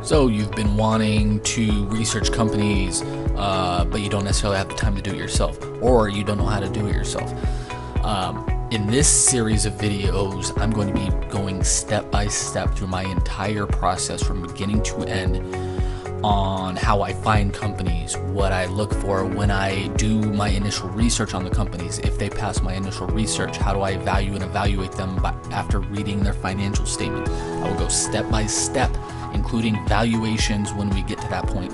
So you've been wanting to research companies, but you don't necessarily have the time to do it yourself, or you don't know how to do it yourself. In this series of videos, I'm going to be going step by step through my entire process from beginning to end on how I find companies, what I look for when I do my initial research on the companies. If they pass my initial research, how do I value and evaluate them after reading their financial statement? I will go step by step, including valuations when we get to that point,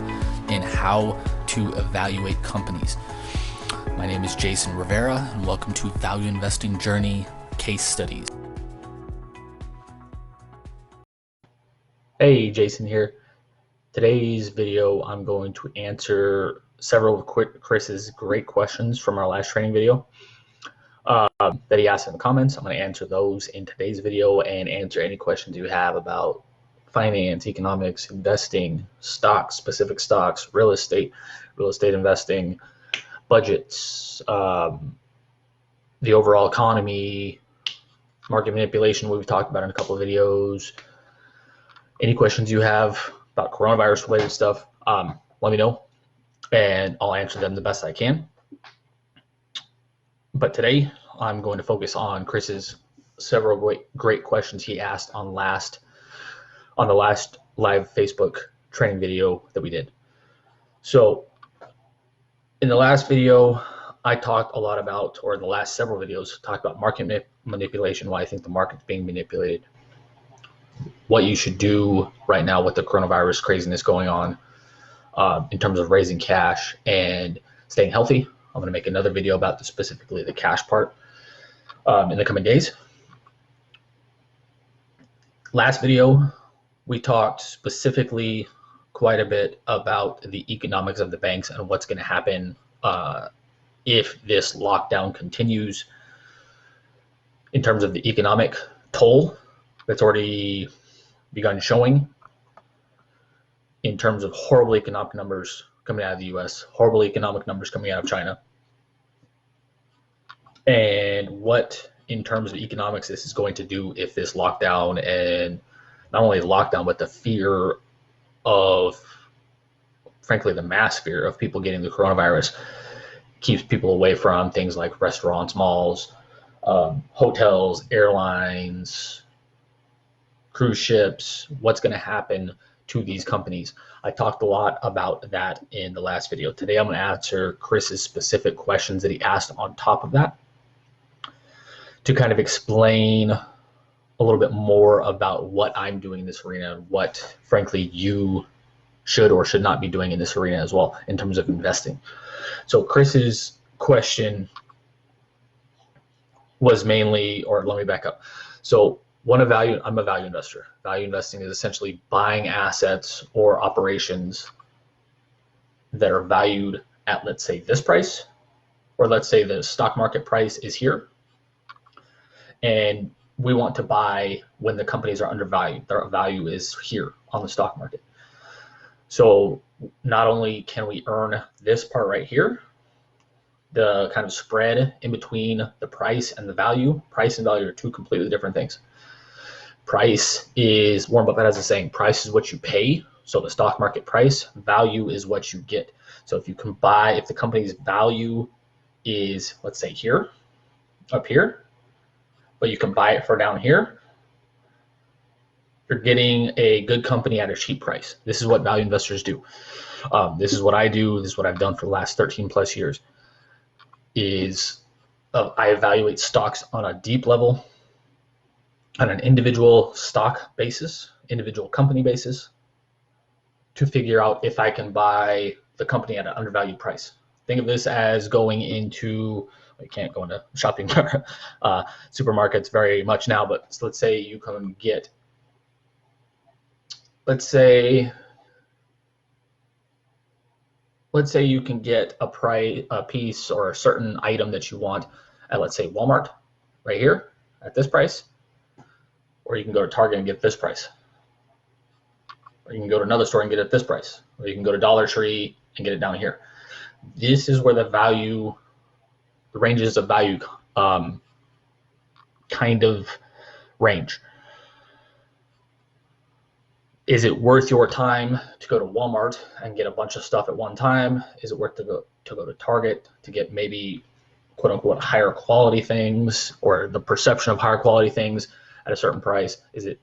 and how to evaluate companies. My name is Jason Rivera, and welcome to Value Investing Journey Case Studies. Hey, Jason here. Today's video, I'm going to answer several of Chris's great questions from our last training video that he asked in the comments. I'm going to answer those in today's video and answer any questions you have about finance, economics, investing, stocks, specific stocks, real estate investing, budgets, the overall economy, market manipulation we've talked about in a couple of videos. Any questions you have about coronavirus related stuff, let me know and I'll answer them the best I can. But today I'm going to focus on Chris's several great questions he asked on the last live Facebook training video that we did. So in the last video, I talked a lot about, or in the last several videos, talked about market manipulation, why I think the market's being manipulated, what you should do right now with the coronavirus craziness going on in terms of raising cash and staying healthy. I'm going to make another video about specifically the cash part in the coming days. Last video, we talked specifically quite a bit about the economics of the banks and what's going to happen if this lockdown continues in terms of the economic toll that's already begun showing in terms of horrible economic numbers coming out of the US, horrible economic numbers coming out of China, and what in terms of economics this is going to do if this lockdown, and not only the lockdown, but the fear of, frankly, the mass fear of people getting the coronavirus keeps people away from things like restaurants, malls, hotels, airlines, cruise ships. What's going to happen to these companies? I talked a lot about that in the last video. Today I'm going to answer Chris's specific questions that he asked on top of that to kind of explain a little bit more about what I'm doing in this arena and what, frankly, you should or should not be doing in this arena as well in terms of investing. So Chris's question was mainly, or let me back up. So I'm a value investor. Value investing is essentially buying assets or operations that are valued at, let's say, this price, or let's say the stock market price is here, and we want to buy when the companies are undervalued. Their value is here on the stock market. So not only can we earn this part right here, the kind of spread in between the price and the value. Price and value are two completely different things. Price is, Warren Buffett has a saying, price is what you pay. So the stock market price, value is what you get. So if you can buy, if the company's value is, let's say here, up here, but you can buy it for down here, you're getting a good company at a cheap price. This is what value investors do. This is what I do. This is what I've done for the last 13 plus years. I evaluate stocks on a deep level, on an individual stock basis, individual company basis, to figure out if I can buy the company at an undervalued price. Think of this as going into, you can't go into shopping supermarkets very much now, but let's say you can get, let's say you can get a piece or a certain item that you want at, let's say, Walmart right here at this price, or you can go to Target and get this price, or you can go to another store and get it at this price, or you can go to Dollar Tree and get it down here. This is where the ranges of value kind of range. Is it worth your time to go to Walmart and get a bunch of stuff at one time? Is it worth to go to Target to get maybe quote unquote higher quality things, or the perception of higher quality things at a certain price? Is it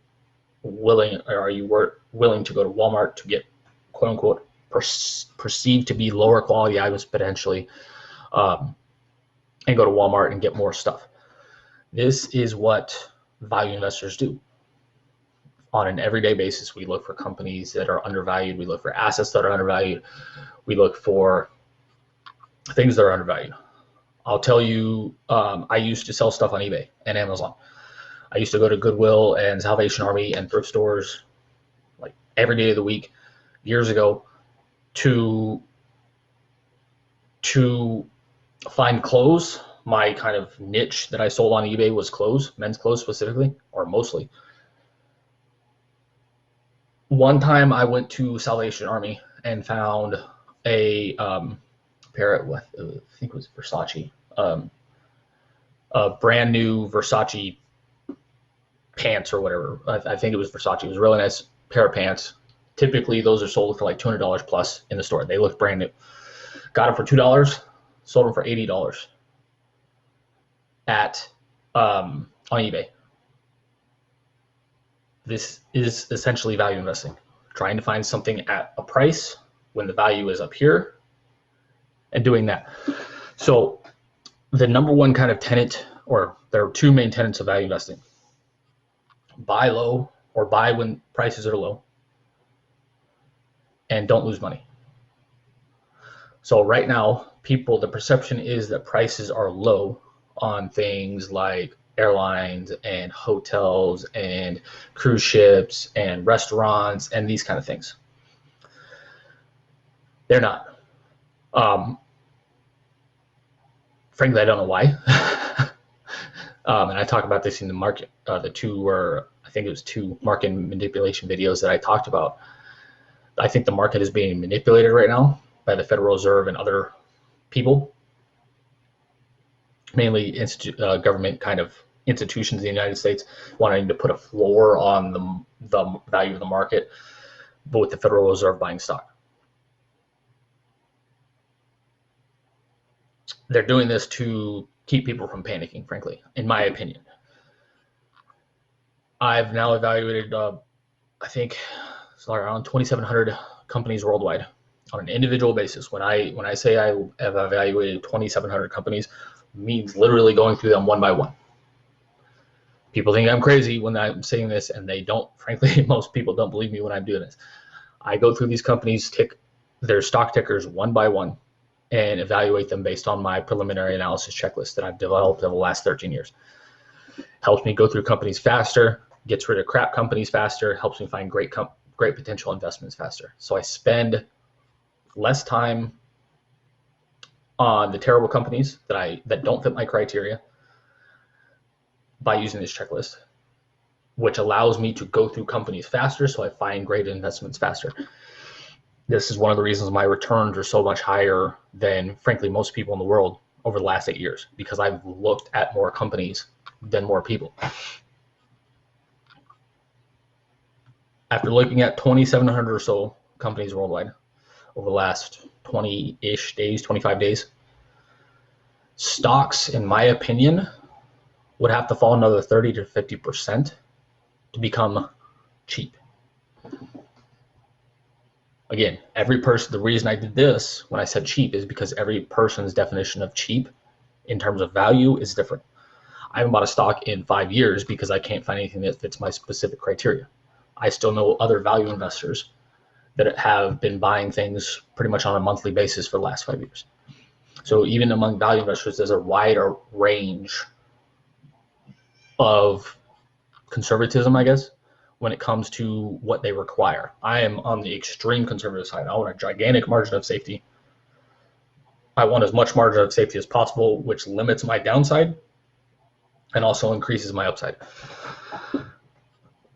willing, or are you willing to go to Walmart to get quote unquote perceived to be lower quality items potentially, and go to Walmart and get more stuff? This is what value investors do. On an everyday basis, we look for companies that are undervalued. We look for assets that are undervalued. We look for things that are undervalued. I'll tell you, I used to sell stuff on eBay and Amazon. I used to go to Goodwill and Salvation Army and thrift stores like every day of the week years ago to find clothes. My kind of niche that I sold on eBay was clothes, men's clothes specifically, or mostly. One time I went to Salvation Army and found a pair of, I think it was Versace, a brand new Versace pants or whatever. I think it was Versace. It was a really nice pair of pants. Typically, those are sold for like $200 plus in the store. They look brand new. Got them for $2, sold them for $80 at on eBay. This is essentially value investing, trying to find something at a price when the value is up here and doing that. So the number one kind of tenet, or there are two main tenets of value investing: buy low, or buy when prices are low, and don't lose money. So right now, the perception is that prices are low on things like airlines and hotels and cruise ships and restaurants and these kind of things. They're not. Frankly, I don't know why. And I talk about this in the market, I think it was two market manipulation videos that I talked about. I think the market is being manipulated right now by the Federal Reserve and other people, mainly government kind of institutions in the United States, wanting to put a floor on the value of the market, but with the Federal Reserve buying stock. They're doing this to keep people from panicking, frankly, in my opinion. I've now evaluated, I think it's around 2,700 companies worldwide on an individual basis. When I say I have evaluated 2,700 companies, it means literally going through them one by one. People think I'm crazy when I'm saying this, and they don't. Frankly, most people don't believe me when I'm doing this. I go through these companies, tick their stock tickers one by one, and evaluate them based on my preliminary analysis checklist that I've developed over the last 13 years. Helps me go through companies faster, gets rid of crap companies faster, helps me find great potential investments faster. So I spend less time on the terrible companies that don't fit my criteria by using this checklist, which allows me to go through companies faster, so I find great investments faster. This is one of the reasons my returns are so much higher than, frankly, most people in the world over the last 8 years, because I've looked at more companies than more people. After looking at 2,700 or so companies worldwide over the last 20-ish days, 25 days, stocks, in my opinion, would have to fall another 30 to 50% to become cheap. Again, every person, the reason I did this when I said cheap is because every person's definition of cheap in terms of value is different. I haven't bought a stock in 5 years because I can't find anything that fits my specific criteria. I still know other value investors that have been buying things pretty much on a monthly basis for the last 5 years. So even among value investors, there's a wider range of conservatism, I guess, when it comes to what they require. I am on the extreme conservative side. I want a gigantic margin of safety. I want as much margin of safety as possible, which limits my downside and also increases my upside.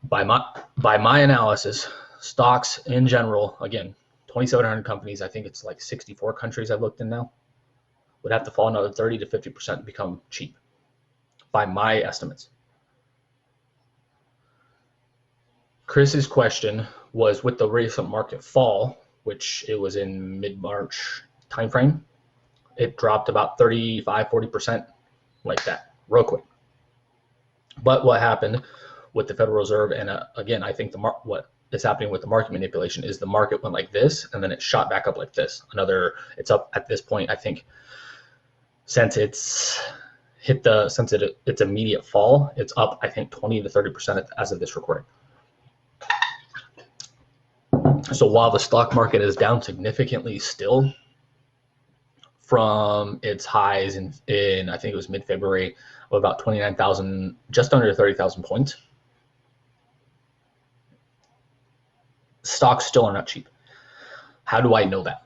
By my analysis, stocks in general, again, 2,700 companies, I think it's like 64 countries I've looked in now, would have to fall another 30 to 50% to become cheap, by my estimates. Chris's question was with the recent market fall, which it was in mid-March timeframe, it dropped about 35-40% like that, real quick. But what happened with the Federal Reserve, and again, I think what is happening with the market manipulation is the market went like this, and then it shot back up like this. It's up at this point, I think, since its immediate fall, it's up, I think, 20 to 30% as of this recording. So while the stock market is down significantly still from its highs in I think it was mid-February of about 29,000, just under 30,000 points, stocks still are not cheap. How do I know that?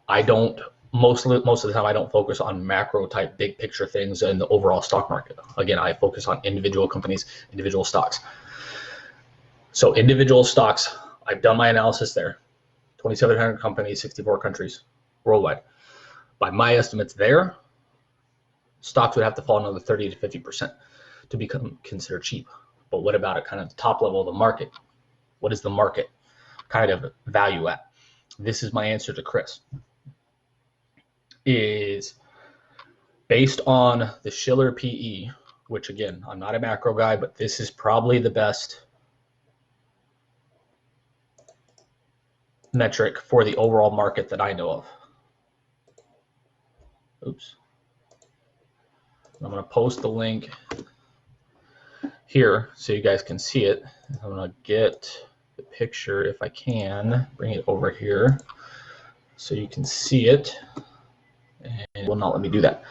I don't, most of the time, I don't focus on macro type big picture things in the overall stock market. Again, I focus on individual companies, individual stocks. So individual stocks, I've done my analysis there. 2,700 companies, 64 countries worldwide. By my estimates there, stocks would have to fall another 30 to 50% to become considered cheap. But what about at kind of the top level of the market? What is the market kind of value at? This is my answer to Chris. Is based on the Shiller PE, which again, I'm not a macro guy, but this is probably the best metric for the overall market that I know of. Oops. I'm going to post the link here so you guys can see it. I'm going to get the picture, if I can, bring it over here so you can see it. And it will not let me do that.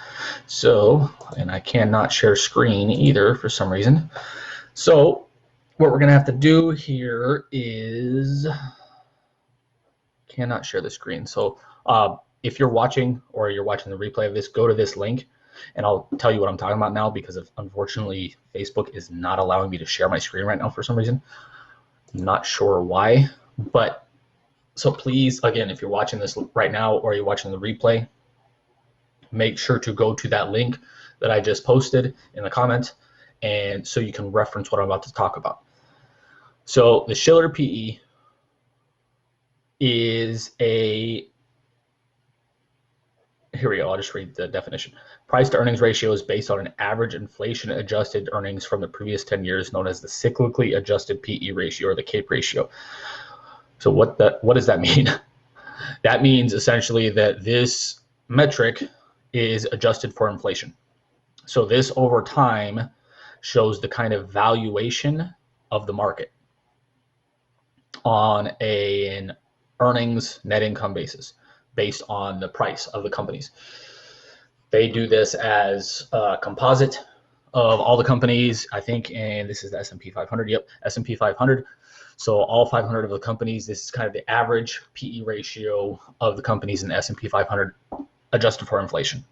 So, and I cannot share screen either for some reason. So what we're going to have to do here is cannot share the screen. So if you're watching or you're watching the replay of this, go to this link and I'll tell you what I'm talking about now, because unfortunately Facebook is not allowing me to share my screen right now for some reason. I'm not sure why, but so please, again, if you're watching this right now or you're watching the replay, make sure to go to that link that I just posted in the comments, and so you can reference what I'm about to talk about. So the Shiller PE is here we go, I'll just read the definition. Price to earnings ratio is based on an average inflation adjusted earnings from the previous 10 years, known as the cyclically adjusted PE ratio, or the CAPE ratio. So what does that mean? That means essentially that this metric is adjusted for inflation. So this over time shows the kind of valuation of the market on an earnings net income basis based on the price of the companies. They do this as a composite of all the companies, I think, and this is the S&P 500. Yep, S&P 500. So all 500 of the companies, this is kind of the average PE ratio of the companies in the S&P 500 adjusted for inflation.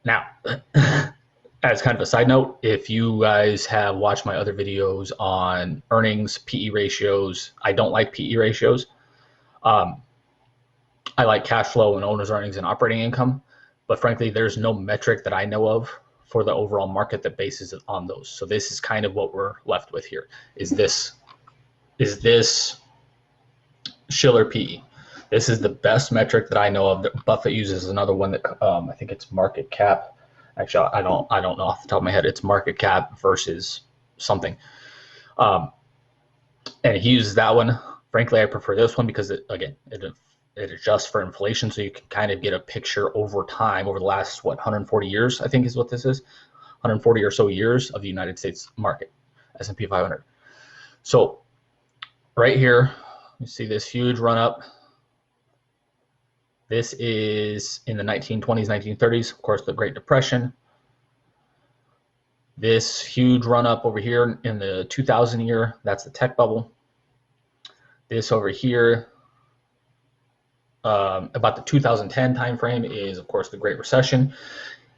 Now, as kind of a side note, if you guys have watched my other videos on earnings, PE ratios, I don't like PE ratios. I like cash flow and owner's earnings and operating income, but frankly, there's no metric that I know of for the overall market that bases it on those. So this is kind of what we're left with here. Is this Shiller PE? This is the best metric that I know of. That Buffett uses another one that I think it's market cap. Actually, I don't know off the top of my head. It's market cap versus something. And he uses that one. Frankly, I prefer this one because it adjusts for inflation, so you can kind of get a picture over time, over the last 140 years, I think is what this is, 140 or so years of the United States market, S&P 500. So right here, you see this huge run up. This is in the 1920s, 1930s, of course, the Great Depression. This huge run up over here in the 2000 year, that's the tech bubble. This over here, about the 2010 timeframe, is of course the Great Recession,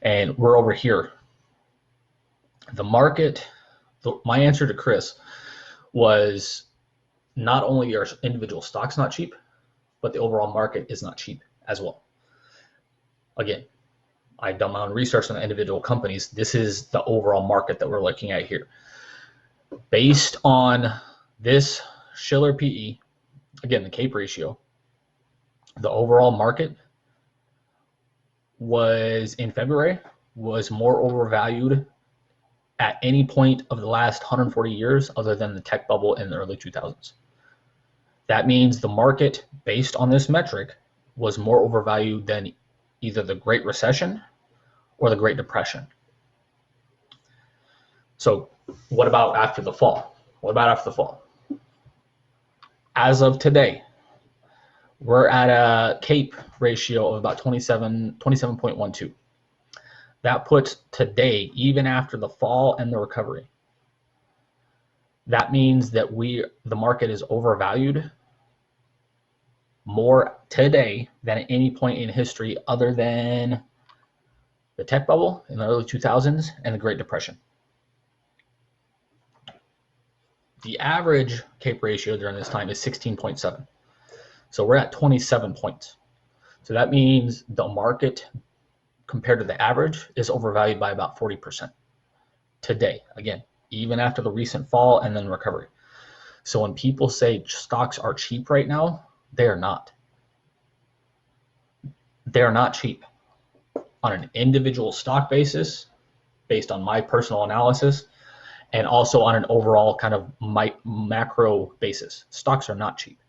and we're over here. The market, my answer to Chris was not only are individual stocks not cheap, but the overall market is not cheap as well. Again, I've done my own research on the individual companies. This is the overall market that we're looking at here. Based on this Shiller PE, again, the CAPE ratio, the overall market was in February was more overvalued at any point of the last 140 years other than the tech bubble in the early 2000s. That means the market, based on this metric, was more overvalued than either the Great Recession or the Great Depression. So what about after the fall? What about after the fall? As of today, we're at a CAPE ratio of about 27.12. That puts today, even after the fall and the recovery, that means that the market is overvalued more today than at any point in history other than the tech bubble in the early 2000s and the Great Depression. The average CAPE ratio during this time is 16.7. So we're at 27 points. So that means the market compared to the average is overvalued by about 40% today. Again, even after the recent fall and then recovery. So when people say stocks are cheap right now, they are not. They are not cheap. On an individual stock basis, based on my personal analysis, and also on an overall kind of macro basis, stocks are not cheap.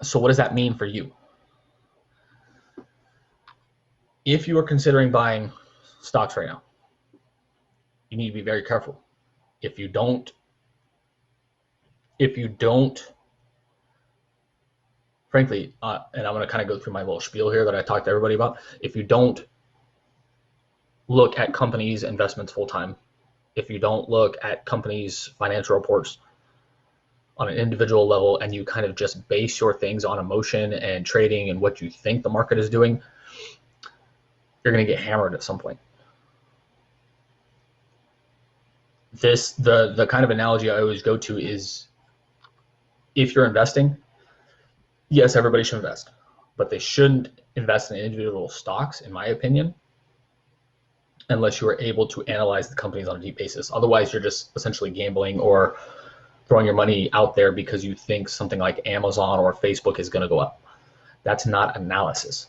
So what does that mean for you? If you are considering buying stocks right now, you need to be very careful. If you don't, frankly, and I'm going to kind of go through my little spiel here that I talked to everybody about. If you don't look at companies' investments full time, if you don't look at companies' financial reports on an individual level, and you kind of just base your things on emotion and trading and what you think the market is doing, you're going to get hammered at some point. The kind of analogy I always go to is, if you're investing, yes, everybody should invest, but they shouldn't invest in individual stocks, in my opinion, unless you are able to analyze the companies on a deep basis. Otherwise, you're just essentially gambling or throwing your money out there because you think something like Amazon or Facebook is going to go up. That's not analysis.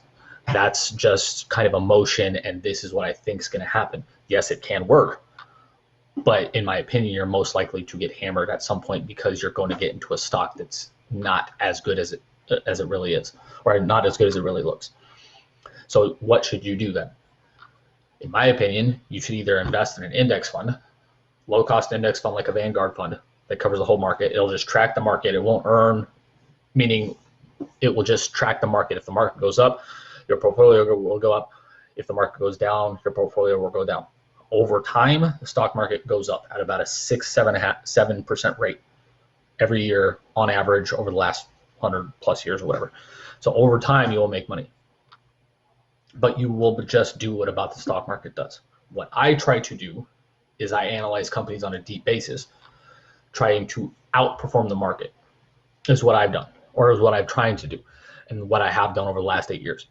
That's just kind of emotion, and this is what I think is going to happen. Yes, it can work, but in my opinion, you're most likely to get hammered at some point because you're going to get into a stock that's not as good as it really is, or not as good as it really looks. So what should you do then? In my opinion, you should either invest in an index fund, low-cost index fund like a Vanguard fund that covers the whole market. It'll just track the market. It won't earn, meaning it will just track the market. If the market goes up, your portfolio will go up. If the market goes down, your portfolio will go down. Over time, the stock market goes up at about a 7% rate every year on average over the last 100 plus years or whatever. So over time, you will make money. But you will just do what about the stock market does. What I try to do is I analyze companies on a deep basis, trying to outperform the market is what I've done, or is what I'm trying to do, and what I have done over the last 8 years.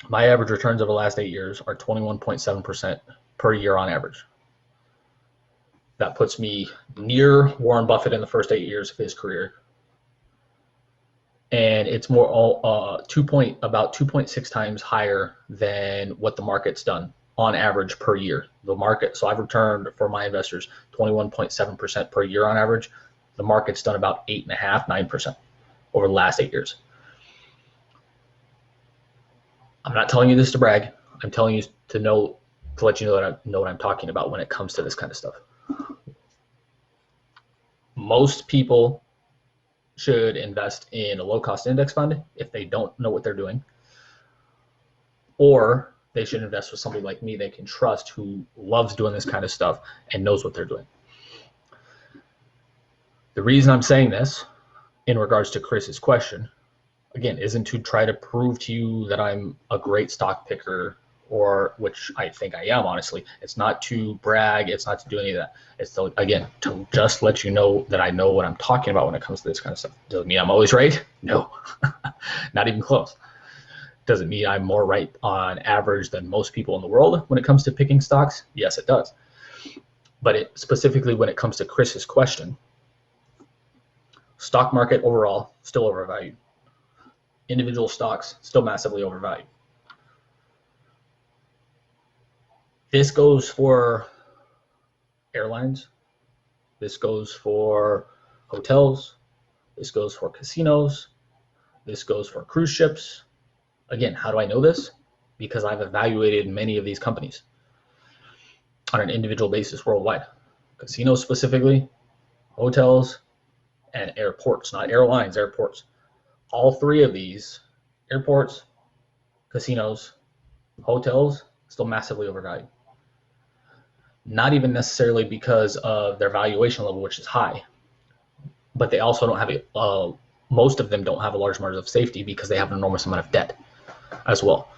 My average returns over the last 8 years are 21.7% per year on average. That puts me near Warren Buffett in the first 8 years of his career. And it's more about 2.6 times higher than what the market's done on average per year. The market, so I've returned for my investors 21.7% per year on average. The market's done about 8.5%, 9% over the last 8 years. I'm not telling you this to brag. I'm telling you to let you know that I know what I'm talking about when it comes to this kind of stuff. Most people should invest in a low-cost index fund if they don't know what they're doing, or they should invest with somebody like me they can trust who loves doing this kind of stuff and knows what they're doing. The reason I'm saying this in regards to Chris's question, again, isn't to try to prove to you that I'm a great stock picker, or which I think I am, honestly. It's not to brag. It's not to do any of that. It's to, again, to just let you know that I know what I'm talking about when it comes to this kind of stuff. Doesn't mean I'm always right. No, not even close. Does it mean I'm more right on average than most people in the world when it comes to picking stocks? Yes, it does. But specifically when it comes to Chris's question, stock market overall still overvalued. Individual stocks still massively overvalued. This goes for airlines. This goes for hotels. This goes for casinos. This goes for cruise ships. Again, how do I know this? Because I've evaluated many of these companies on an individual basis worldwide. Casinos specifically, hotels, and airports, not airlines, airports. All three of these, airports, casinos, hotels, still massively overvalued. Not even necessarily because of their valuation level, which is high, but they also don't have most of them don't have a large margin of safety because they have an enormous amount of debt as well.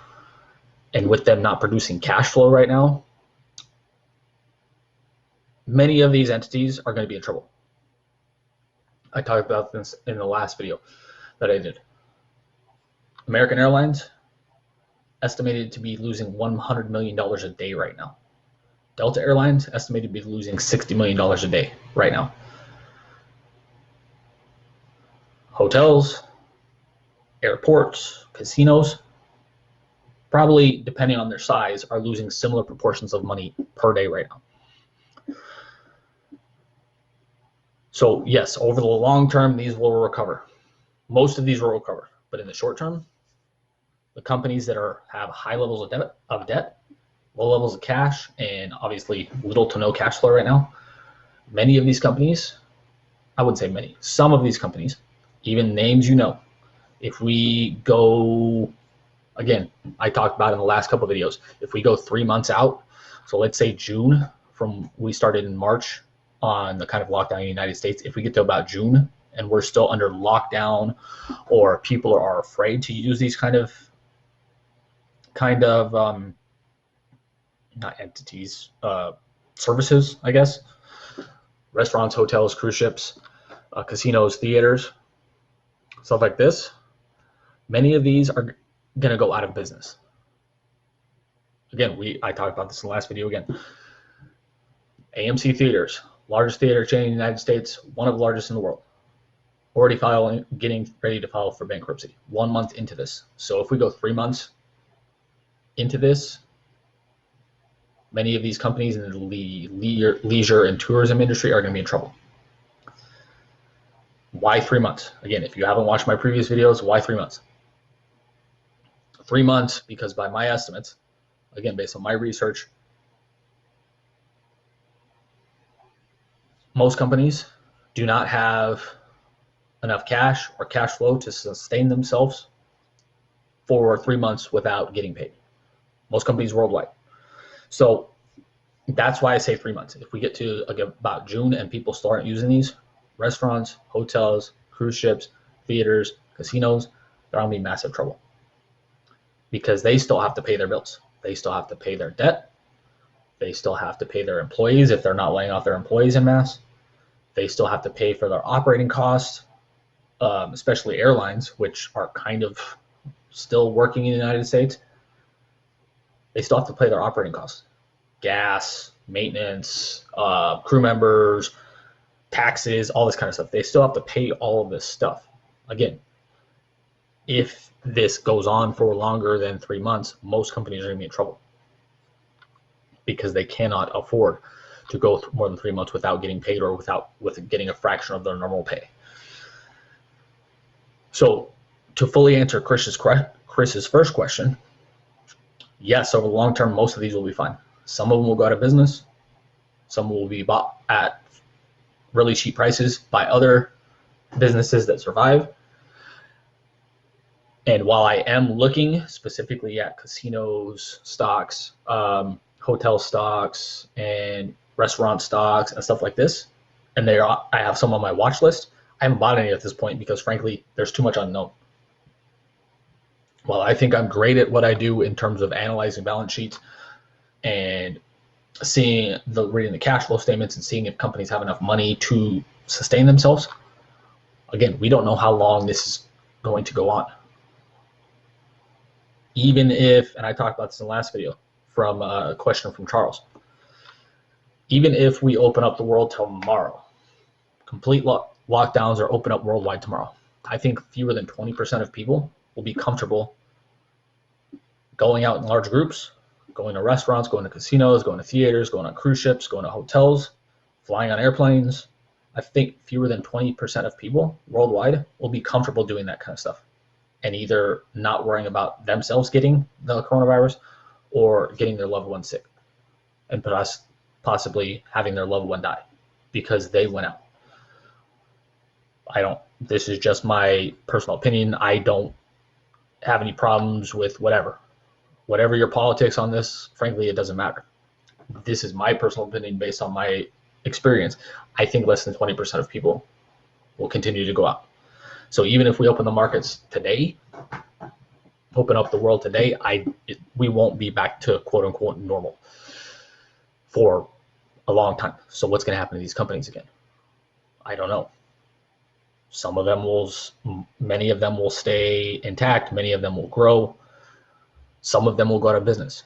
And with them not producing cash flow right now, many of these entities are going to be in trouble. I talked about this in the last video that I did. American Airlines estimated to be losing $100 million a day right now. Delta Airlines estimated to be losing $60 million a day right now. Hotels, airports, casinos, probably depending on their size, are losing similar proportions of money per day right now. So yes, over the long term, these will recover. Most of these will recover, but in the short term, the companies that have high levels of debt, low levels of cash, and obviously little to no cash flow right now, many of these companies, I wouldn't say many, some of these companies, even names you know, if we go, again, I talked about in the last couple of videos, if we go 3 months out, so let's say June, from we started in March on the kind of lockdown in the United States, if we get to about June and we're still under lockdown or people are afraid to use these kind of not entities, services, I guess, restaurants, hotels, cruise ships, casinos, theaters, stuff like this, many of these are going to go out of business. Again, I talked about this in the last video again. AMC Theaters, largest theater chain in the United States, one of the largest in the world, already getting ready to file for bankruptcy 1 month into this. So if we go 3 months into this, many of these companies in the leisure and tourism industry are going to be in trouble. Why 3 months? Again, if you haven't watched my previous videos, why 3 months? 3 months because by my estimates, again, based on my research, most companies do not have enough cash or cash flow to sustain themselves for 3 months without getting paid. Most companies worldwide. So that's why I say 3 months. If we get to about June and people start using these, restaurants, hotels, cruise ships, theaters, casinos, they're going to be in massive trouble because they still have to pay their bills. They still have to pay their debt. They still have to pay their employees if they're not laying off their employees en masse. They still have to pay for their operating costs, especially airlines, which are kind of still working in the United States. They still have to pay their operating costs, gas, maintenance, crew members, taxes, all this kind of stuff. They still have to pay all of this stuff. Again, if this goes on for longer than 3 months, most companies are going to be in trouble because they cannot afford to go more than 3 months without getting paid or with getting a fraction of their normal pay. So to fully answer Chris's first question, yes, over the long term, most of these will be fine. Some of them will go out of business. Some will be bought at really cheap prices by other businesses that survive. And while I am looking specifically at casinos stocks, hotel stocks, and restaurant stocks and stuff like this, and I have some on my watch list, I haven't bought any at this point because frankly, there's too much unknown. While I think I'm great at what I do in terms of analyzing balance sheets and reading the cash flow statements and seeing if companies have enough money to sustain themselves, again, we don't know how long this is going to go on. Even if, and I talked about this in the last video from a question from Charles, even if we open up the world tomorrow, complete lockdowns are open up worldwide tomorrow, I think fewer than 20% of people will be comfortable going out in large groups, going to restaurants, going to casinos, going to theaters, going on cruise ships, going to hotels, flying on airplanes. I think fewer than 20% of people worldwide will be comfortable doing that kind of stuff and either not worrying about themselves getting the coronavirus or getting their loved one sick and possibly having their loved one die because they went out. This is just my personal opinion. I don't have any problems with whatever your politics on this. Frankly, it doesn't matter. This is my personal opinion based on my experience. I think less than 20% of people will continue to go out. So even if we open the markets today, open up the world today, we won't be back to quote unquote normal for a long time. So what's going to happen to these companies again? I don't know. Many of them will stay intact. Many of them will grow. Some of them will go out of business.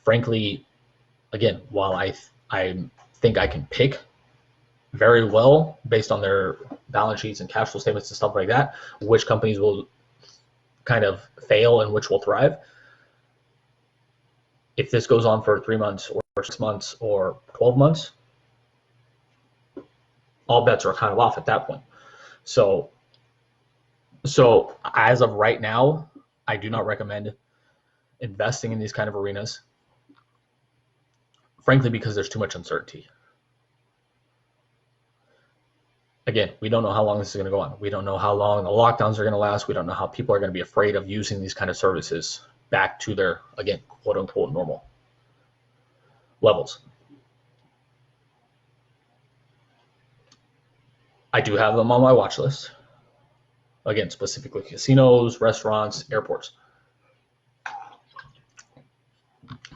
Frankly, again, while I think I can pick very well based on their balance sheets and cash flow statements and stuff like that, which companies will kind of fail and which will thrive. If this goes on for 3 months or 6 months or 12 months, all bets are kind of off at that point. So as of right now, I do not recommend investing in these kind of arenas, frankly, because there's too much uncertainty. Again, we don't know how long this is going to go on. We don't know how long the lockdowns are going to last. We don't know how people are going to be afraid of using these kind of services back to their, again, quote unquote, normal levels. I do have them on my watch list. Again, specifically casinos, restaurants, airports.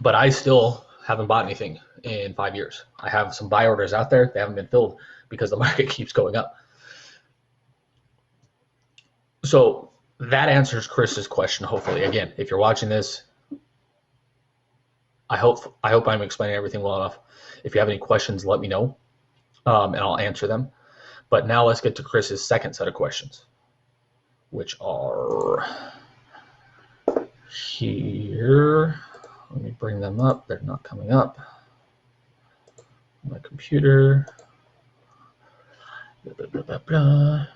But I still haven't bought anything in 5 years. I have some buy orders out there. They haven't been filled because the market keeps going up. So that answers Chris's question, hopefully. Again, if you're watching this, I hope I'm explaining everything well enough. If you have any questions, let me know, and I'll answer them. But now let's get to Chris's second set of questions, which are here. Let me bring them up. They're not coming up on my computer. Blah, blah, blah, blah.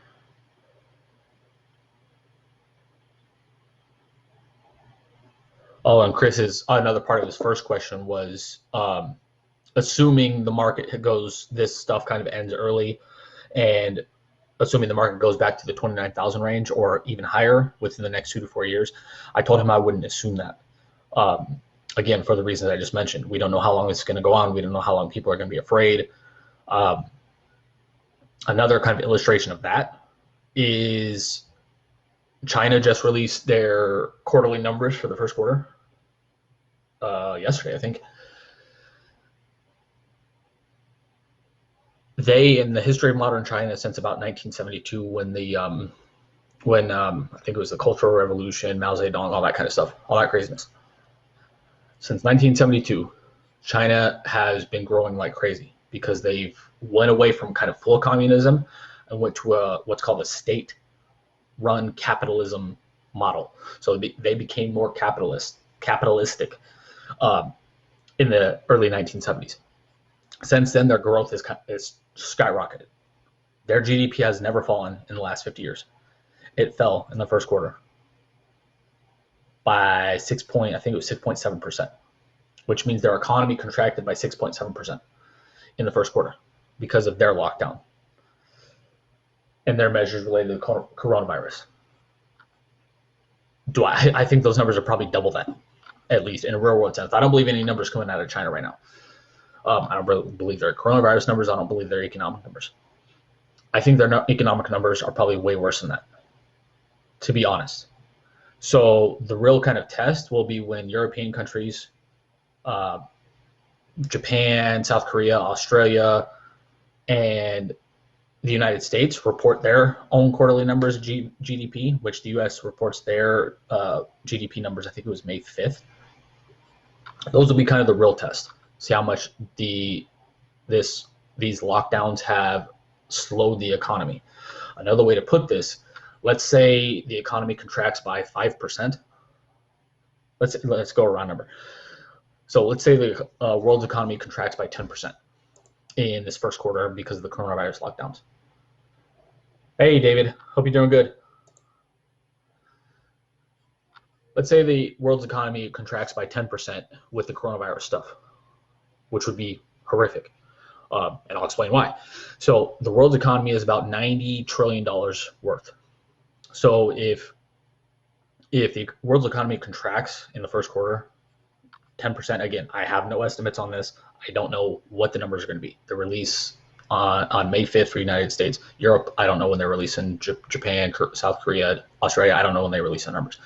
Oh, and Chris's another part of his first question was assuming the market goes, this stuff kind of ends early, and assuming the market goes back to the 29,000 range or even higher within the next 2 to 4 years. I told him I wouldn't assume that. Again, for the reasons I just mentioned. We don't know how long it's going to go on. We don't know how long people are going to be afraid. Another kind of illustration of that is China just released their quarterly numbers for the first quarter yesterday, I think. They, in the history of modern China since about 1972, when I think it was the Cultural Revolution, Mao Zedong, all that kind of stuff, all that craziness. Since 1972, China has been growing like crazy because they've went away from kind of full communism and went to what's called a state-run capitalism model. So they became more capitalistic in the early 1970s. Since then, their growth is skyrocketed. Their GDP has never fallen in the last 50 years. It fell in the first quarter by I think it was 6.7%, which means their economy contracted by 6.7% in the first quarter because of their lockdown and their measures related to the coronavirus. I think those numbers are probably double that, at least in a real world sense. I don't believe any numbers coming out of China right now. I don't really believe they're coronavirus numbers. I don't believe they're economic numbers. I think their economic numbers are probably way worse than that, to be honest. So the real kind of test will be when European countries, Japan, South Korea, Australia, and the United States report their own quarterly numbers, GDP, which the US reports their GDP numbers, I think it was May 5th. Those will be kind of the real test. See how much these lockdowns have slowed the economy. Another way to put this, let's say the economy contracts by 5%. Let's go around number. So let's say the world's economy contracts by 10% in this first quarter because of the coronavirus lockdowns. Hey, David, hope you're doing good. Let's say the world's economy contracts by 10% with the coronavirus stuff, which would be horrific. And I'll explain why. So the world's economy is about $90 trillion worth. So if the world's economy contracts in the first quarter 10%, again, I have no estimates on this. I don't know what the numbers are going to be. The release on May 5th for the United States. Europe, I don't know when they're releasing. Japan, South Korea, Australia, I don't know when they release the numbers.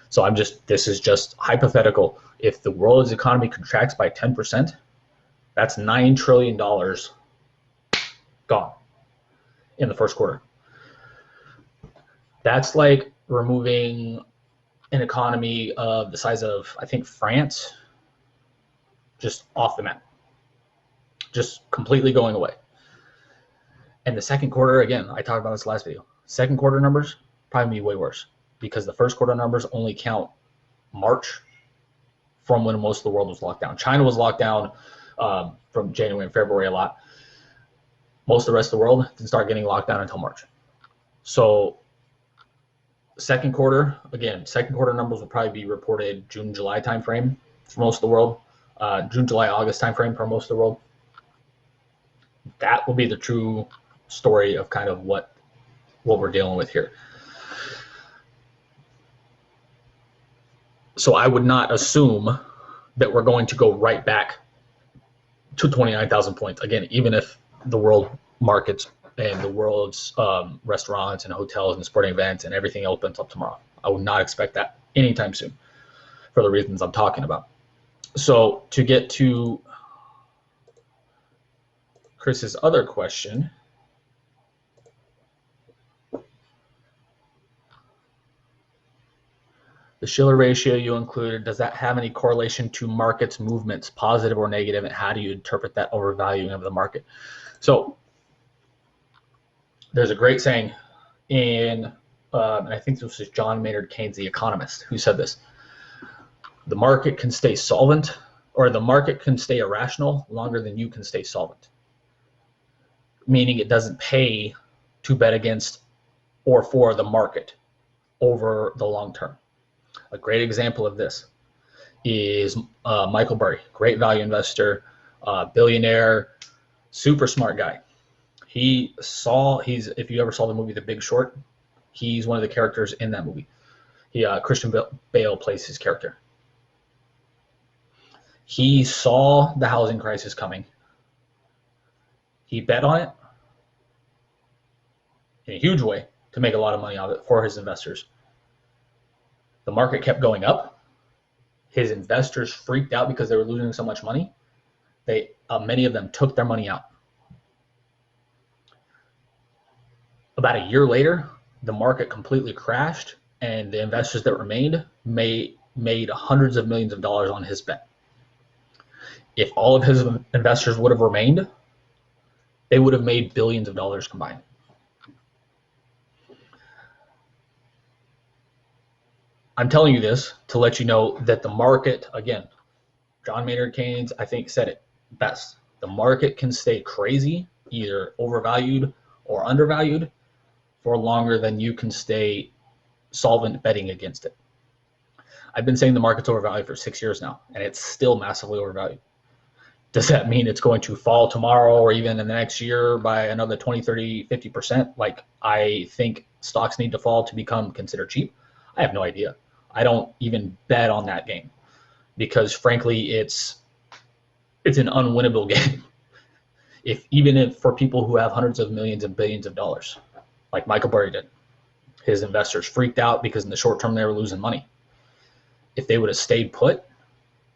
So this is just hypothetical. If the world's economy contracts by 10%, that's $9 trillion gone in the first quarter. That's like removing an economy of the size of, I think, France, just off the map, just completely going away. And the second quarter, again, I talked about this last video, second quarter numbers probably be way worse because the first quarter numbers only count March from when most of the world was locked down. China was locked down from January and February a lot. Most of the rest of the world didn't start getting locked down until March. So second quarter numbers will probably be reported June, July timeframe for most of the world. June, July, August timeframe for most of the world. That will be the true story of kind of what we're dealing with here. So I would not assume that we're going to go right back to 29,000 points. Again, even if the world markets and the world's restaurants and hotels and sporting events and everything opens up tomorrow. I would not expect that anytime soon for the reasons I'm talking about. So to get to Chris's other question, the Shiller ratio you included, does that have any correlation to markets movements, positive or negative, and how do you interpret that overvaluing of the market? So there's a great saying and I think this was John Maynard Keynes, the economist, who said this: the market can stay solvent, or the market can stay irrational longer than you can stay solvent. Meaning it doesn't pay to bet against or for the market over the long term. A great example of this is Michael Burry, great value investor, billionaire, super smart guy. If you ever saw the movie The Big Short, he's one of the characters in that movie. Christian Bale plays his character. He saw the housing crisis coming. He bet on it in a huge way to make a lot of money out of it for his investors. The market kept going up. His investors freaked out because they were losing so much money. Many of them took their money out. About a year later, the market completely crashed, and the investors that remained made hundreds of millions of dollars on his bet. If all of his investors would have remained, they would have made billions of dollars combined. I'm telling you this to let you know that the market, again, John Maynard Keynes, I think, said it best. The market can stay crazy, either overvalued or undervalued, for longer than you can stay solvent betting against it. I've been saying the market's overvalued for 6 years now, and it's still massively overvalued. Does that mean it's going to fall tomorrow or even in the next year by another 20, 30, 50%? Like I think stocks need to fall to become considered cheap? I have no idea. I don't even bet on that game because frankly, it's an unwinnable game. Even if for people who have hundreds of millions and billions of dollars, like Michael Burry did, his investors freaked out because in the short term they were losing money. If they would have stayed put,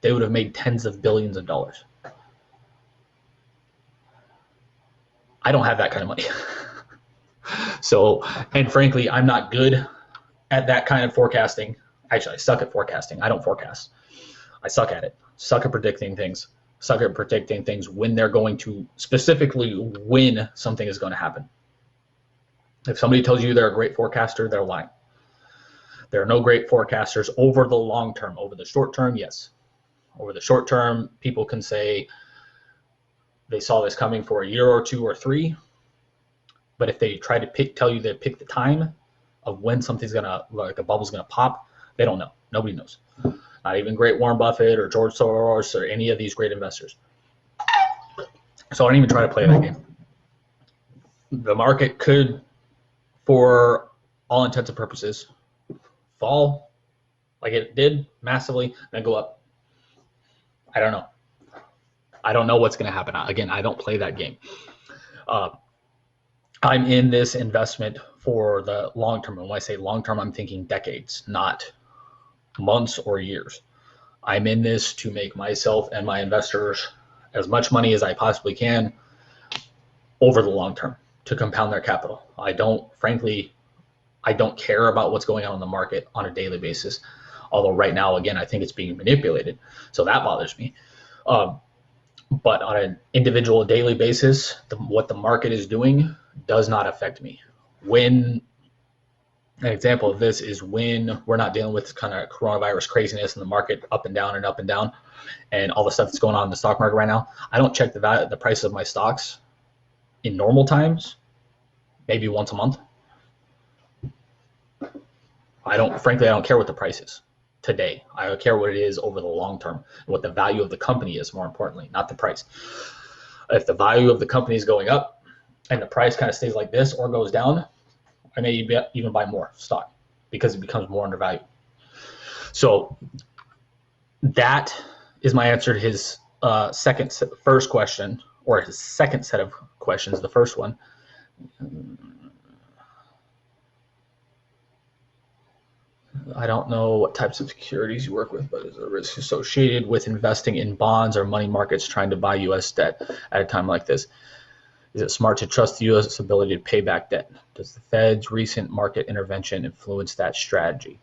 they would have made tens of billions of dollars. I don't have that kind of money. So, and frankly, I'm not good at that kind of forecasting. Actually, I suck at forecasting. I don't forecast. I suck at it. Suck at predicting things. Suck at predicting things when they're going to, specifically when something is going to happen. If somebody tells you they're a great forecaster, they're lying. There are no great forecasters over the long term. Over the short term, yes. Over the short term, people can say they saw this coming for a year or two or three. But if they try to tell you they pick the time of when something's gonna, like a bubble's gonna pop, they don't know. Nobody knows. Not even great Warren Buffett or George Soros or any of these great investors. So I don't even try to play that game. The market could, for all intents and purposes, fall like it did massively, then go up. I don't know. I don't know what's going to happen. Again, I don't play that game. I'm in this investment for the long term. And when I say long term, I'm thinking decades, not months or years. I'm in this to make myself and my investors as much money as I possibly can over the long term to compound their capital. Frankly, I don't care about what's going on in the market on a daily basis. Although right now, again, I think it's being manipulated. So that bothers me. But on an individual daily basis, what the market is doing does not affect me. When an example of this is when we're not dealing with kind of coronavirus craziness in the market up and down, and all the stuff that's going on in the stock market right now, I don't check the price of my stocks in normal times, maybe once a month. Frankly, I don't care what the price is today. I care what it is over the long term, and what the value of the company is, more importantly, not the price. If the value of the company is going up and the price kind of stays like this or goes down, I may even buy more stock because it becomes more undervalued. So that is my answer to his first question, or his second set of questions. The first one. I don't know what types of securities you work with, but is there a risk associated with investing in bonds or money markets trying to buy U.S. debt at a time like this? Is it smart to trust the U.S. ability to pay back debt? Does the Fed's recent market intervention influence that strategy?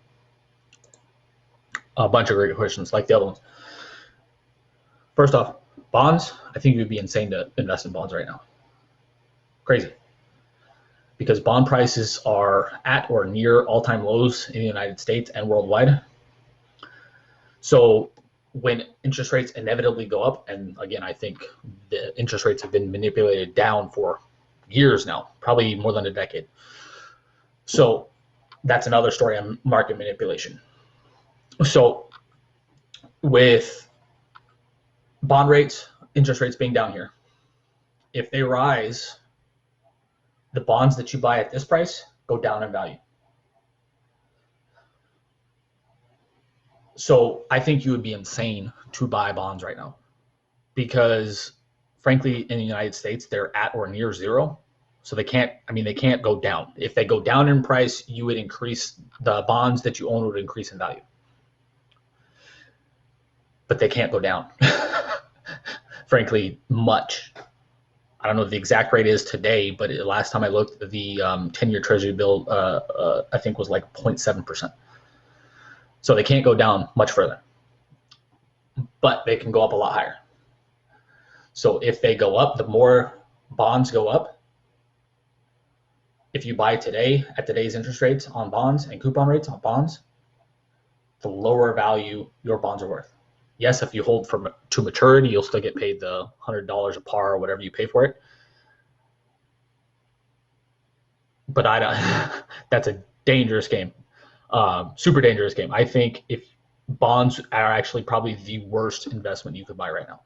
A bunch of great questions like the other ones. First off, bonds, I think it would be insane to invest in bonds right now. Crazy. Because bond prices are at or near all-time lows in the United States and worldwide. So when interest rates inevitably go up, and again, I think the interest rates have been manipulated down for years now, probably more than a decade. So that's another story on market manipulation. So with bond rates, interest rates being down here, if they rise, the bonds that you buy at this price go down in value. So I think you would be insane to buy bonds right now because, frankly, in the United States, they're at or near zero. So they can't go down. If they go down in price, you would increase the bonds that you own would increase in value. But they can't go down, frankly, much. I don't know what the exact rate is today, but last time I looked, the 10-year Treasury bill, I think, was like 0.7%. So they can't go down much further, but they can go up a lot higher. So if they go up, the more bonds go up. If you buy today at today's interest rates on bonds and coupon rates on bonds, the lower value your bonds are worth. Yes, if you hold to maturity, you'll still get paid the $100 a par or whatever you pay for it. But that's a dangerous game, super dangerous game. I think if bonds are actually probably the worst investment you could buy right now.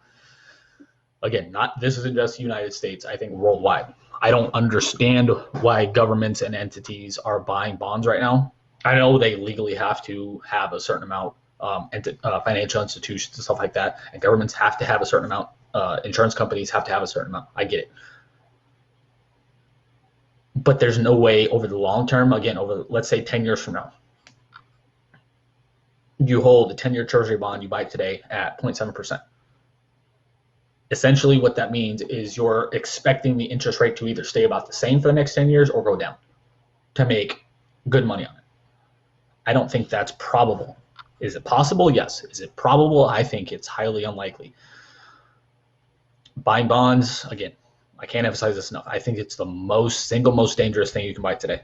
Again, this isn't just the United States, I think worldwide. I don't understand why governments and entities are buying bonds right now. I know they legally have to have a certain amount, financial institutions and stuff like that, and governments have to have a certain amount, insurance companies have to have a certain amount. I get it. But there's no way over the long term, again, over, let's say 10 years from now, you hold a 10-year Treasury bond, you buy it today at 0.7%. Essentially, what that means is you're expecting the interest rate to either stay about the same for the next 10 years or go down to make good money on it. I don't think that's probable. Is it possible? Yes. Is it probable? I think it's highly unlikely. Buying bonds, again, I can't emphasize this enough. I think it's the single most dangerous thing you can buy today,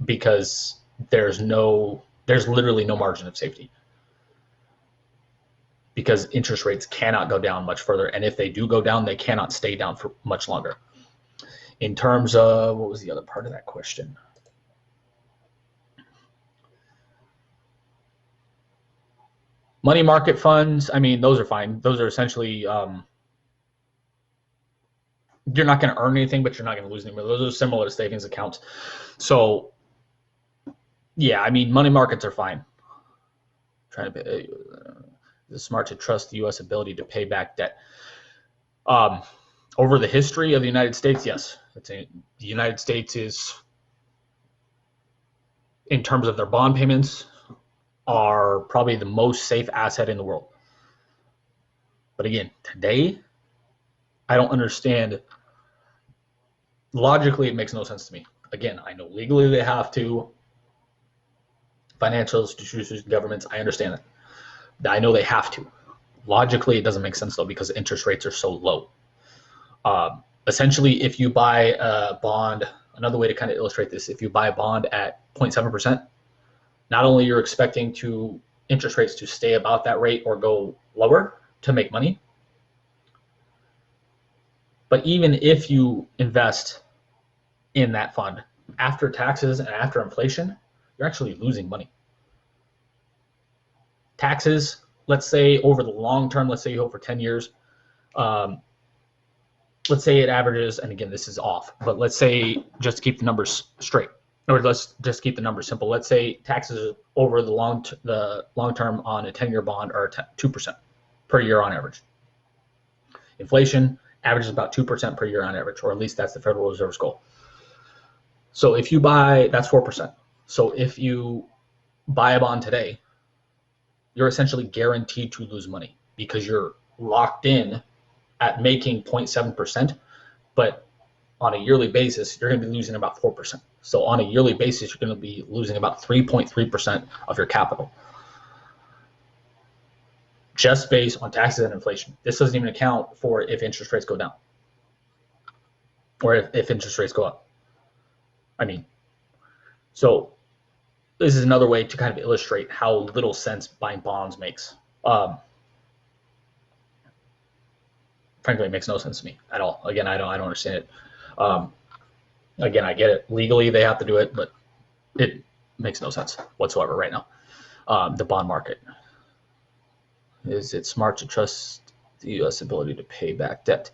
because there's literally no margin of safety, because interest rates cannot go down much further, and if they do go down, they cannot stay down for much longer. In terms of, what was the other part of that question? Money market funds, I mean, those are fine. Those are essentially, you're not going to earn anything, but you're not going to lose anything. Those are similar to savings accounts. So, yeah, I mean, money markets are fine. Trying to be, it's smart to trust the U.S. ability to pay back debt. Over the history of the United States, yes, the United States is, in terms of their bond payments, are probably the most safe asset in the world. But again, today, I don't understand. Logically, it makes no sense to me. Again, I know legally they have to. Financial institutions, governments, I understand that. I know they have to. Logically, it doesn't make sense though, because interest rates are so low. Essentially, if you buy a bond, another way to kind of illustrate this, if you buy a bond at 0.7%, not only you're expecting interest rates to stay about that rate or go lower to make money, but even if you invest in that fund, after taxes and after inflation, you're actually losing money. Taxes, let's say over the long term, let's say you hold for 10 years, let's say it averages, and again, this is off, but let's say, just to keep the numbers straight, or let's just keep the numbers simple. Let's say taxes over the long term on a 10-year bond are 2% per year on average. Inflation averages about 2% per year on average, or at least that's the Federal Reserve's goal. So if you buy, that's 4%. So if you buy a bond today, you're essentially guaranteed to lose money, because you're locked in at making 0.7%, but on a yearly basis, you're going to be losing about 4%. So on a yearly basis, you're going to be losing about 3.3% of your capital, just based on taxes and inflation. This doesn't even account for if interest rates go down, or if interest rates go up. I mean, so this is another way to kind of illustrate how little sense buying bonds makes. Frankly, it makes no sense to me at all. Again, I don't understand it. Again, I get it. Legally, they have to do it, but it makes no sense whatsoever right now. The bond market. Is it smart to trust the U.S. ability to pay back debt?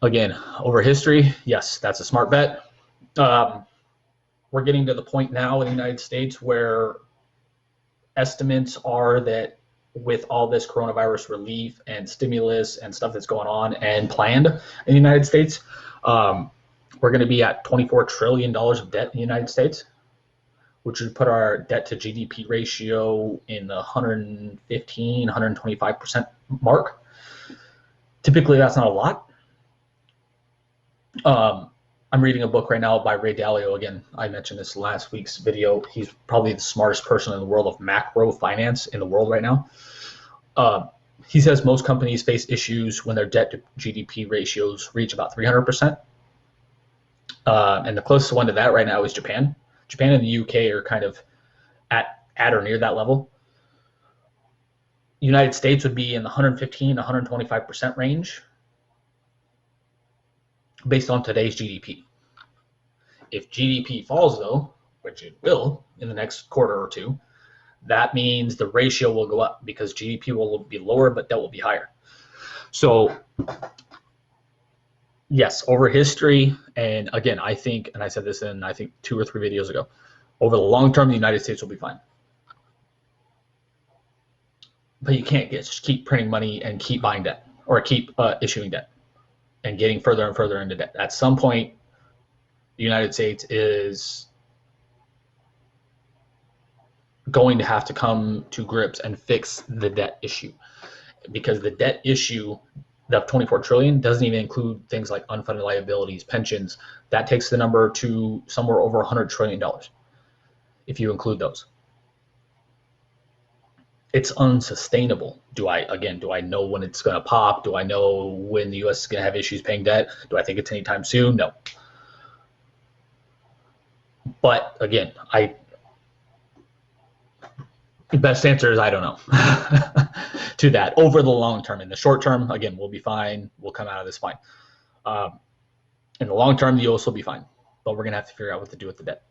Again, over history, yes, that's a smart bet. We're getting to the point now in the United States where estimates are that with all this coronavirus relief and stimulus and stuff that's going on and planned in the United States, we're going to be at $24 trillion of debt in the United States, which would put our debt to GDP ratio in the 115, 125% mark. Typically, that's not a lot. I'm reading a book right now by Ray Dalio. Again, I mentioned this last week's video. He's probably the smartest person in the world of macro finance in the world right now. He says most companies face issues when their debt to GDP ratios reach about 300%. And the closest one to that right now is Japan. Japan and the UK are kind of at or near that level. United States would be in the 115 to 125% range based on today's GDP. If GDP falls, though, which it will in the next quarter or two, that means the ratio will go up, because GDP will be lower, but debt will be higher. So, yes, over history, and again, I think, and I said this in, I think, 2 or 3 videos ago, over the long term, the United States will be fine. But you can't just keep printing money and keep buying debt, or keep issuing debt and getting further and further into debt. At some point, the United States is going to have to come to grips and fix the debt issue. because the debt issue, the 24 trillion, doesn't even include things like unfunded liabilities, pensions. That takes the number to somewhere over $100 trillion if you include those. It's unsustainable. Do I know when it's going to pop? Do I know when the U.S. is going to have issues paying debt? Do I think it's anytime soon? No. But again, the best answer is I don't know to that over the long term. In the short term, again, we'll be fine. We'll come out of this fine. In the long term, the U.S. will be fine, but we're going to have to figure out what to do with the debt.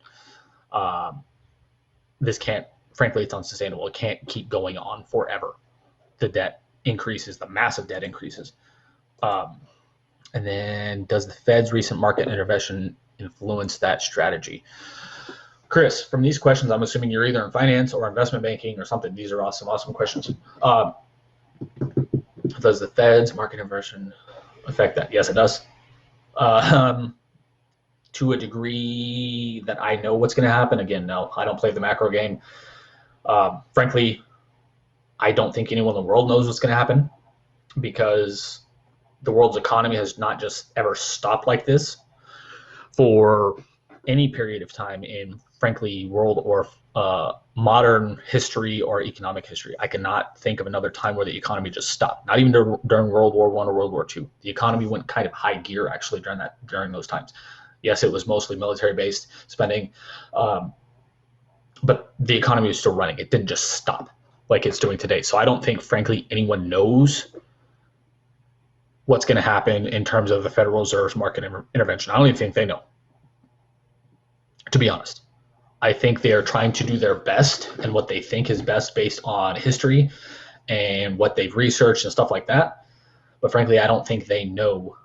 This can't, frankly, it's unsustainable. It can't keep going on forever. The debt increases, the massive debt increases. And then, does the Fed's recent market intervention influence that strategy? Chris, from these questions, I'm assuming you're either in finance or investment banking or something. These are awesome questions. Does the Fed's market intervention affect that? Yes, it does. To a degree that I know what's going to happen. Again, no, I don't play the macro game. Frankly, I don't think anyone in the world knows what's going to happen, because the world's economy has not just ever stopped like this for any period of time in, frankly, world or modern history or economic history. I cannot think of another time where the economy just stopped. Not even during World War I or World War II. The economy went kind of high gear actually during those times. Yes, it was mostly military-based spending, but the economy was still running. It didn't just stop like it's doing today. So I don't think, frankly, anyone knows what's going to happen in terms of the Federal Reserve's market intervention. I don't even think they know, to be honest. I think they are trying to do their best and what they think is best based on history and what they've researched and stuff like that. But frankly, I don't think they know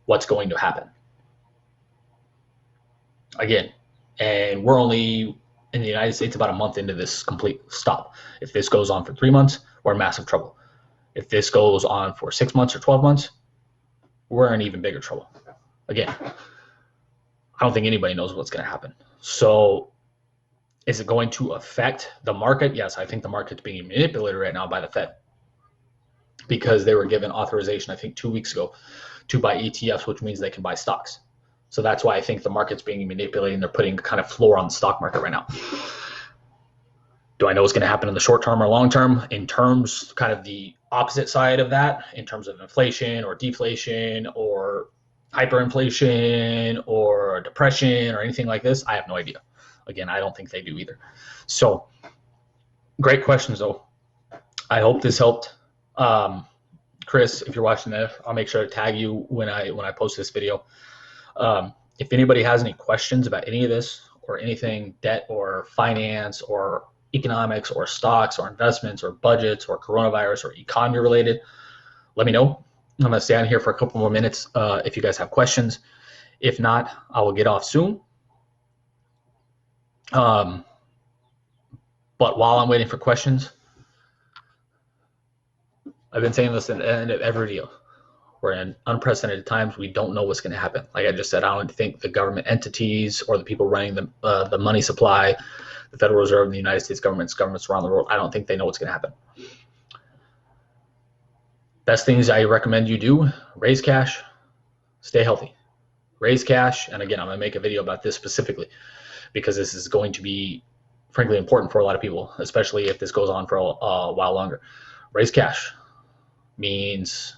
what's going to happen. Again, and we're only in the United States about a month into this complete stop. If this goes on for 3 months, we're in massive trouble. If this goes on for 6 months or 12 months, we're in even bigger trouble. Again, I don't think anybody knows what's going to happen. So is it going to affect the market? Yes, I think the market's being manipulated right now by the Fed, because they were given authorization, I think 2 weeks ago, to buy ETFs, which means they can buy stocks. So that's why I think the market's being manipulated and they're putting kind of floor on the stock market right now. Do I know what's going to happen in the short term or long term? In terms, kind of the opposite side of that, in terms of inflation or deflation or hyperinflation or depression or anything like this, I have no idea. Again, I don't think they do either. So great questions, though. I hope this helped. Chris, if you're watching this, I'll make sure to tag you when I post this video. If anybody has any questions about any of this or anything, debt or finance or economics or stocks or investments or budgets or coronavirus or economy related, let me know. I'm going to stay on here for a couple more minutes if you guys have questions. If not, I will get off soon. But while I'm waiting for questions, I've been saying this at the end of every video. We're in unprecedented times. We don't know what's going to happen. Like I just said, I don't think the government entities or the people running the money supply, the Federal Reserve, and the United States governments around the world, I don't think they know what's going to happen. Best things I recommend you do: raise cash, stay healthy. Raise cash, and again, I'm going to make a video about this specifically because this is going to be, frankly, important for a lot of people, especially if this goes on for a while longer. Raise cash means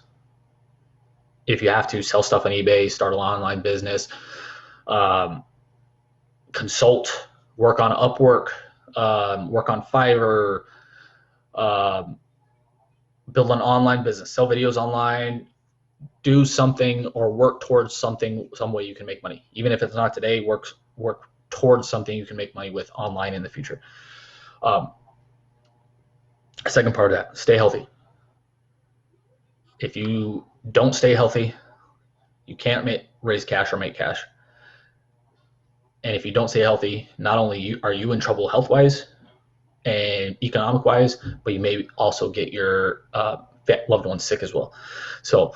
if you have to sell stuff on eBay, start an online business, consult, work on Upwork, work on Fiverr, build an online business, sell videos online, do something or work towards something, some way you can make money. Even if it's not today, work towards something you can make money with online in the future. Second part of that, stay healthy. If you don't stay healthy, you can't raise cash or make cash. And if you don't stay healthy, not only are you in trouble health-wise and economic-wise, but you may also get your loved ones sick as well. So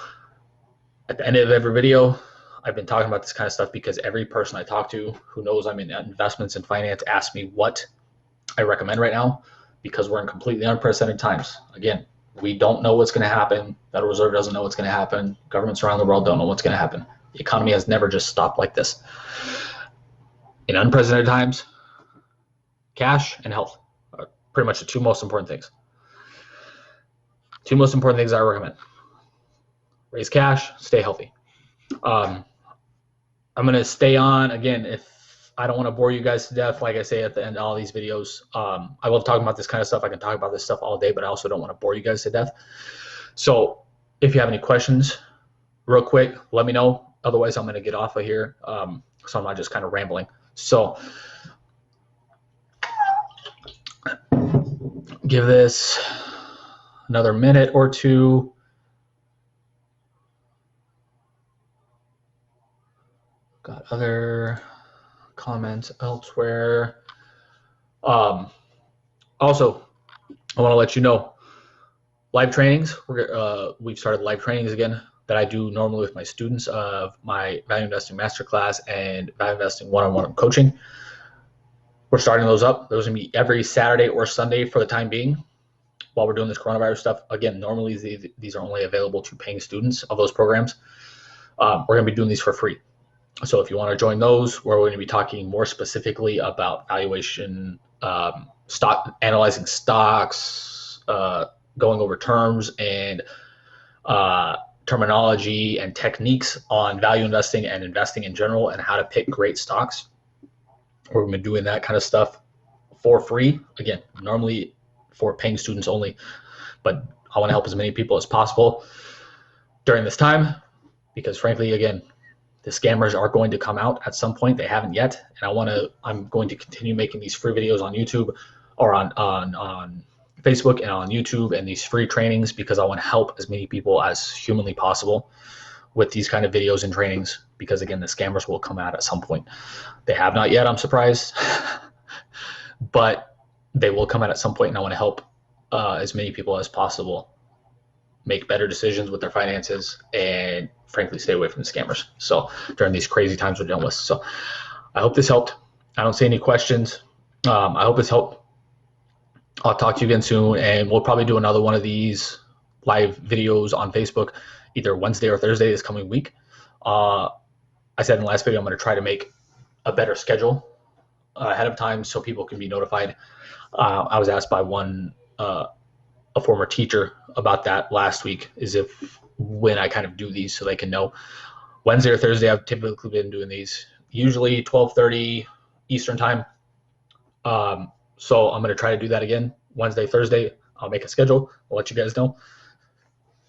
at the end of every video, I've been talking about this kind of stuff because every person I talk to who knows I'm in investments and finance asks me what I recommend right now, because we're in completely unprecedented times. Again, We don't know what's going to happen. Federal Reserve doesn't know what's going to happen. Governments around the world don't know what's going to happen. The economy has never just stopped like this. In unprecedented times, cash and health are pretty much the two most important things. Two most important things I recommend. Raise cash, stay healthy. I'm going to stay on, again, if I don't want to bore you guys to death, like I say at the end of all these videos. I love talking about this kind of stuff. I can talk about this stuff all day, but I also don't want to bore you guys to death. So if you have any questions, real quick, let me know. Otherwise, I'm going to get off of here, so I'm not just kind of rambling. So give this another minute or two. Got other comments elsewhere. Also, I want to let you know, live trainings. We've started live trainings again that I do normally with my students of my Value Investing Masterclass and Value Investing One-on-One coaching. We're starting those up. Those are going to be every Saturday or Sunday for the time being while we're doing this coronavirus stuff. Again, normally these are only available to paying students of those programs. We're going to be doing these for free. So if you want to join those, we're going to be talking more specifically about valuation, stock analyzing stocks, going over terms and terminology and techniques on value investing and investing in general and how to pick great stocks. We're going to be doing that kind of stuff for free. Again, normally for paying students only, but I want to help as many people as possible during this time because frankly, again, the scammers are going to come out at some point. They haven't yet. And I'm going to continue making these free videos on YouTube or on Facebook and on YouTube and these free trainings because I want to help as many people as humanly possible with these kind of videos and trainings because again, the scammers will come out at some point. They have not yet, I'm surprised, but they will come out at some point and I want to help as many people as possible make better decisions with their finances and frankly stay away from the scammers. So during these crazy times we're dealing with. So I hope this helped. I don't see any questions. I hope it's helped. I'll talk to you again soon and we'll probably do another one of these live videos on Facebook either Wednesday or Thursday this coming week. I said in the last video I'm going to try to make a better schedule ahead of time so people can be notified. I was asked by a former teacher about that last week, is if when I kind of do these so they can know. Wednesday or Thursday, I've typically been doing these, usually 12:30 Eastern time. So I'm going to try to do that again Wednesday, Thursday. I'll make a schedule. I'll let you guys know.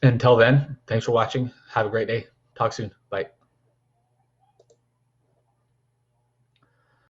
Until then, thanks for watching. Have a great day. Talk soon. Bye.